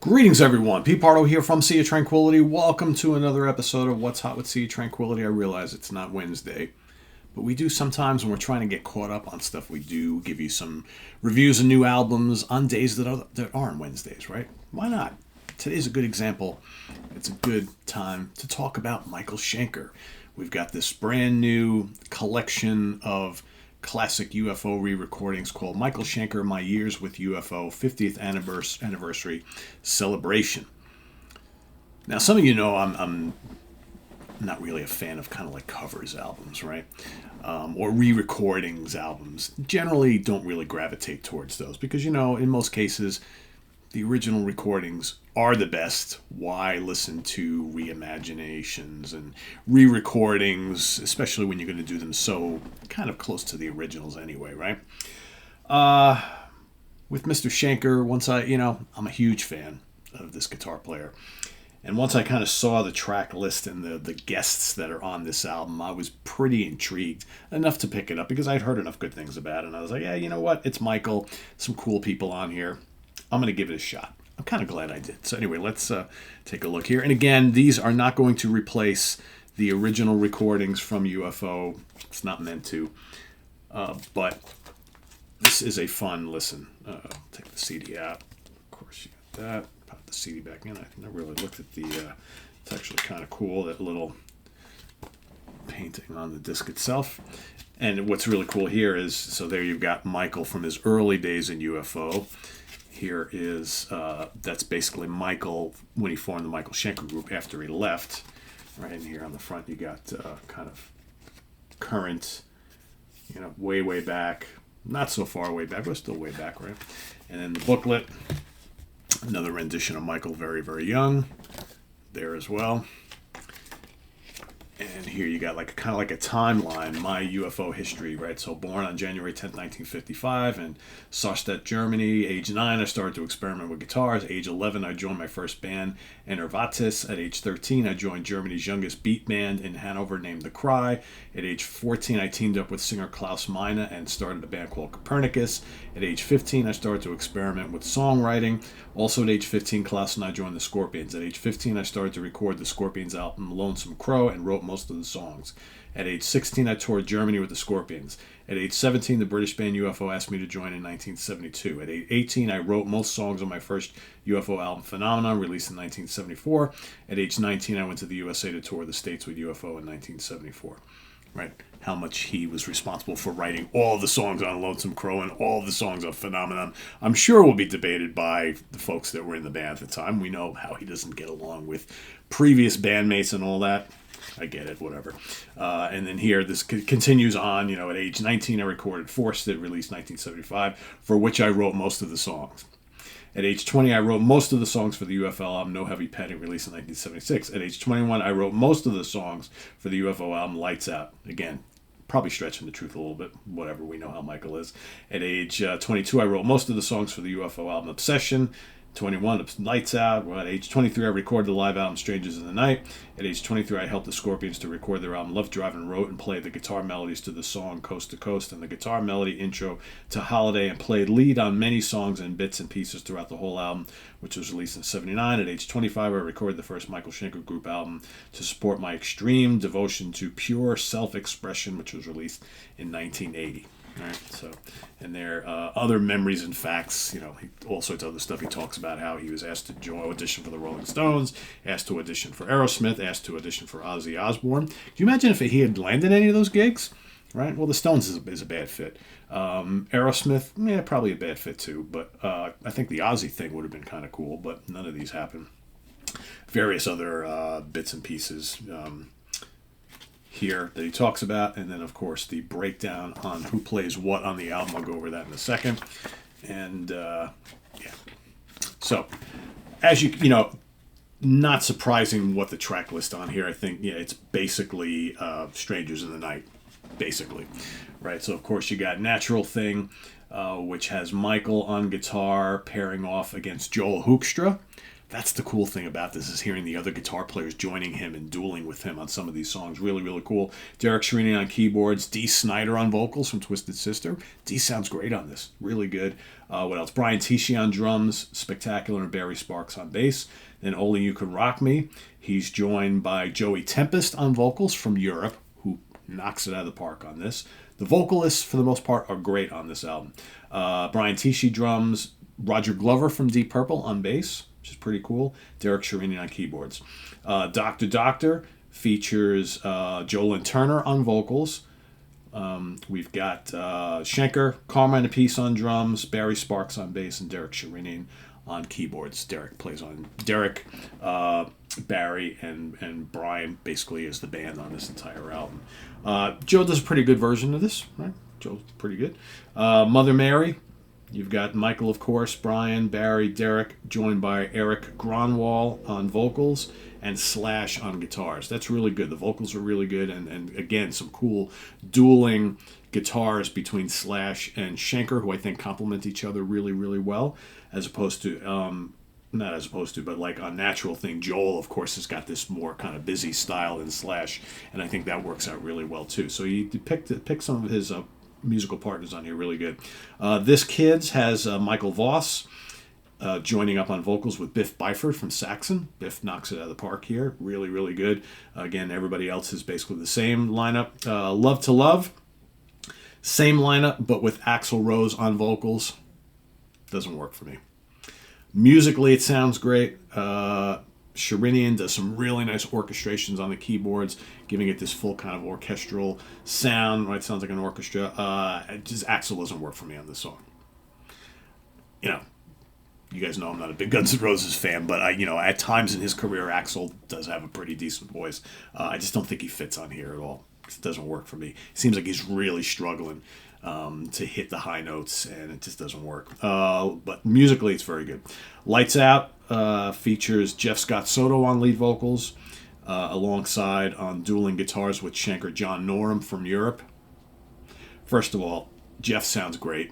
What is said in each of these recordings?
Greetings, everyone. Pete Pardo here from Sea of Tranquility. Welcome to another episode of What's Hot with Sea of Tranquility. I realize it's not Wednesday, but we do sometimes when we're trying to get caught up on stuff. We do give you some reviews of new albums on days that aren't Wednesdays, right? Why not? Today's a good example. It's a good time to talk about Michael Schenker. We've got this brand new collection of classic UFO re-recordings called Michael Schenker, My Years with UFO 50th Anniversary Celebration. Now, some of you know I'm not really a fan of kind of like covers albums, right? Or re-recordings albums. Generally don't really gravitate towards those because, in most cases, the original recordings are the best. Why listen to reimaginations and re-recordings, especially when you're going to do them so kind of close to the originals anyway, right? With Mr. Schenker, I'm a huge fan of this guitar player. And once I kind of saw the track list and the guests that are on this album, I was pretty intrigued enough to pick it up because I'd heard enough good things about it. And I was like, yeah, you know what? It's Michael. Some cool people on here. I'm going to give it a shot. I'm kind of glad I did. So anyway, let's take a look here. And again, these are not going to replace the original recordings from UFO. It's not meant to. But this is a fun listen. Take the CD out. Of course, you got that. Pop the CD back in. I never really looked at the... it's actually kind of cool, that little painting on the disc itself. And what's really cool here is, so there you've got Michael from his early days in UFO. Here is, that's basically Michael when he formed the Michael Schenker group after he left. Right in here on the front, you got kind of current, way back. Not so far way back, but still way back, right? And then the booklet, another rendition of Michael very, very young there as well. And here you got kind of like a timeline, my UFO history, right? So born on January 10th, 1955 in Sarstedt, Germany. Age 9, I started to experiment with guitars. Age 11, I joined my first band, Enervatis. At age 13, I joined Germany's youngest beat band in Hanover named The Cry. At age 14, I teamed up with singer Klaus Meine and started a band called Copernicus. At age 15, I started to experiment with songwriting. Also at age 15, Klaus and I joined the Scorpions. At age 15, I started to record the Scorpions album Lonesome Crow and wrote most of the songs. At age 16, I toured Germany with the Scorpions. At age 17, the British band UFO asked me to join in 1972. At age 18, I wrote most songs on my first UFO album, Phenomenon, released in 1974. At age 19, I went to the USA to tour the States with UFO in 1974. Right? How much he was responsible for writing all the songs on Lonesome Crow and all the songs on Phenomenon, I'm sure will be debated by the folks that were in the band at the time. We know how he doesn't get along with previous bandmates and all that. I get it, whatever. And then here, this continues on. At age 19, I recorded Forced It, released 1975, for which I wrote most of the songs. At age 20, I wrote most of the songs for the UFO album No Heavy Petting, released in 1976. At age 21, I wrote most of the songs for the UFO album Lights Out. Again, probably stretching the truth a little bit. Whatever, we know how Michael is. At age 22, I wrote most of the songs for the UFO album Obsession. 21, Lights Out. Well, at age 23, I recorded the live album Strangers in the Night. At age 23, I helped the Scorpions to record their album Love Drive and wrote and played the guitar melodies to the song Coast to Coast and the guitar melody intro to Holiday, and played lead on many songs and bits and pieces throughout the whole album, which was released in 79. At age 25, I recorded the first Michael Schenker group album to support my extreme devotion to pure self-expression, which was released in 1980. All right, so, and there are other memories and facts, all sorts of other stuff. He talks about how he was asked to audition for the Rolling Stones, asked to audition for Aerosmith, asked to audition for Ozzy Osbourne. Can you imagine if he had landed any of those gigs? Right? Well, the Stones is a bad fit. Aerosmith, probably a bad fit too, but I think the Ozzy thing would have been kind of cool, but none of these happened. Various other bits and pieces here that he talks about, and then of course the breakdown on who plays what on the album. I'll go over that in a second. And so as not surprising what the track list on here. I think it's basically Strangers in the Night, basically, right? So of course you got Natural Thing, which has Michael on guitar pairing off against Joel Hoekstra. That's the cool thing about this, is hearing the other guitar players joining him and dueling with him on some of these songs. Really, really cool. Derek Sherinian on keyboards. Dee Snider on vocals from Twisted Sister. Dee sounds great on this. Really good. What else? Brian Tichy on drums. Spectacular. And Barry Sparks on bass. Then Only You Can Rock Me. He's joined by Joey Tempest on vocals from Europe, who knocks it out of the park on this. The vocalists, for the most part, are great on this album. Brian Tichy drums. Roger Glover from Deep Purple on bass, which is pretty cool. Derek Sherinian on keyboards. Dr. Doctor features Jolyn Turner on vocals. We've got Schenker, Carmine Apiece on drums, Barry Sparks on bass, and Derek Sherinian on keyboards. Derek, Barry, and Brian basically is the band on this entire album. Joe does a pretty good version of this, right? Joe's pretty good. Mother Mary. You've got Michael, of course, Brian, Barry, Derek, joined by Eric Gronwall on vocals and Slash on guitars. That's really good. The vocals are really good, and again, some cool dueling guitars between Slash and Schenker, who I think complement each other really, really well, as opposed to, but like on Natural Thing, Joel, of course, has got this more kind of busy style than Slash, and I think that works out really well, too. So you pick some of his musical partners on here, really good. This Kids has Michael Voss joining up on vocals with Biff Byford from Saxon. Biff knocks it out of the park here. Really, really good. Again, everybody else is basically the same lineup. Love to Love, same lineup, but with Axl Rose on vocals. Doesn't work for me. Musically, it sounds great. Sherinian does some really nice orchestrations on the keyboards, giving it this full kind of orchestral sound. Right, sounds like an orchestra. Just Axl doesn't work for me on this song. You guys know I'm not a big Guns N' Roses fan, but at times in his career, Axl does have a pretty decent voice. I just don't think he fits on here at all. It doesn't work for me. It seems like he's really struggling to hit the high notes, and it just doesn't work. But musically, it's very good. Lights Out features Jeff Scott Soto on lead vocals, alongside on dueling guitars with Schenker John Norum from Europe. First of all, Jeff sounds great.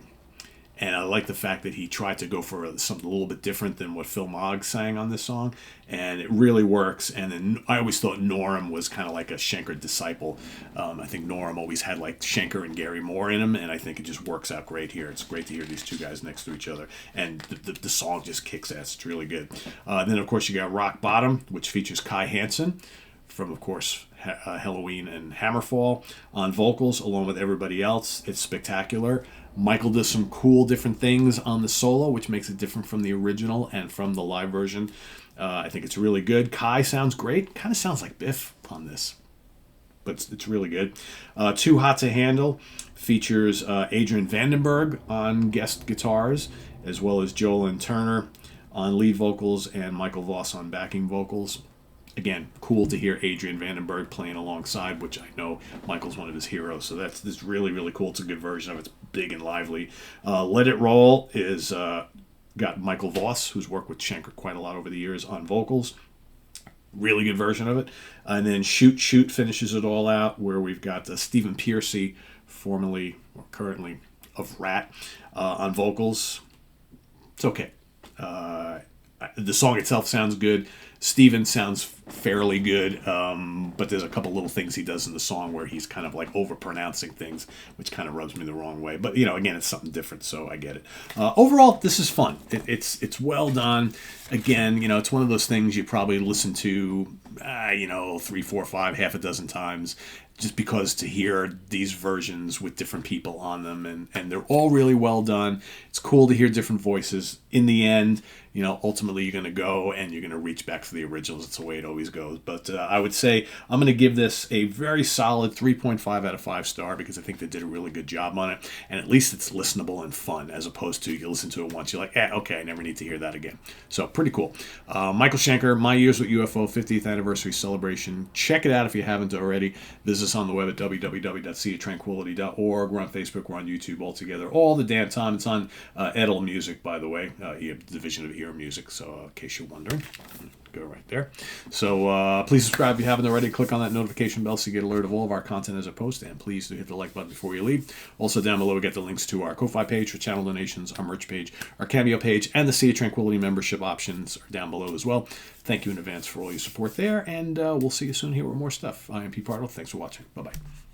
And I like the fact that he tried to go for something a little bit different than what Phil Mogg sang on this song. And it really works. And then I always thought Norum was kind of like a Schenker disciple. I think Norum always had like Schenker and Gary Moore in him. And I think it just works out great here. It's great to hear these two guys next to each other. And the song just kicks ass. It's really good. Then, of course, you got Rock Bottom, which features Kai Hansen from, of course, Halloween and Hammerfall on vocals, along with everybody else. It's spectacular. Michael does some cool different things on the solo, which makes it different from the original and from the live version. I think it's really good. Kai sounds great. Kind of sounds like Biff on this, but it's really good. Too Hot to Handle features Adrian Vandenberg on guest guitars, as well as Jolyn Turner on lead vocals and Michael Voss on backing vocals. Again, cool to hear Adrian Vandenberg playing alongside, which I know Michael's one of his heroes. So that's really, really cool. It's a good version of it. It's big and lively. Let It Roll is got Michael Voss, who's worked with Schenker quite a lot over the years, on vocals. Really good version of it. And then Shoot Shoot finishes it all out, where we've got Stephen Pearcy, formerly or currently of Rat, on vocals. It's okay. The song itself sounds good. Steven sounds fairly good, but there's a couple little things he does in the song where he's kind of like over-pronouncing things, which kind of rubs me the wrong way. But, again, it's something different, so I get it. Overall, this is fun. It's well done. Again, it's one of those things you probably listen to, 3, 4, 5, half a dozen times, just because to hear these versions with different people on them, and they're all really well done. It's cool to hear different voices. In the end, ultimately you're going to go and you're going to reach back to the originals. It's the way it always goes. But I would say I'm going to give this a very solid 3.5 out of 5 star, because I think they did a really good job on it. And at least it's listenable and fun, as opposed to you listen to it once, you're like, okay, I never need to hear that again. So pretty cool. Michael Schenker, My Years with UFO 50th Anniversary Celebration. Check it out if you haven't already. Visit us on the web at www.seaoftranquility.org. We're on Facebook. We're on YouTube all together all the damn time. It's on Edel Music, by the way, division of Ear Music, so in case you're wondering. Good. go right there. So please subscribe if you haven't already. Click on that notification bell so you get alert of all of our content as I post. And please do hit the like button before you leave. Also down below, we get the links to our Ko-Fi page for channel donations, our merch page, our Cameo page, and the Sea of Tranquility membership options are down below as well. Thank you in advance for all your support there, and we'll see you soon here with more stuff. I am Pete Pardo. Thanks for watching. Bye-bye.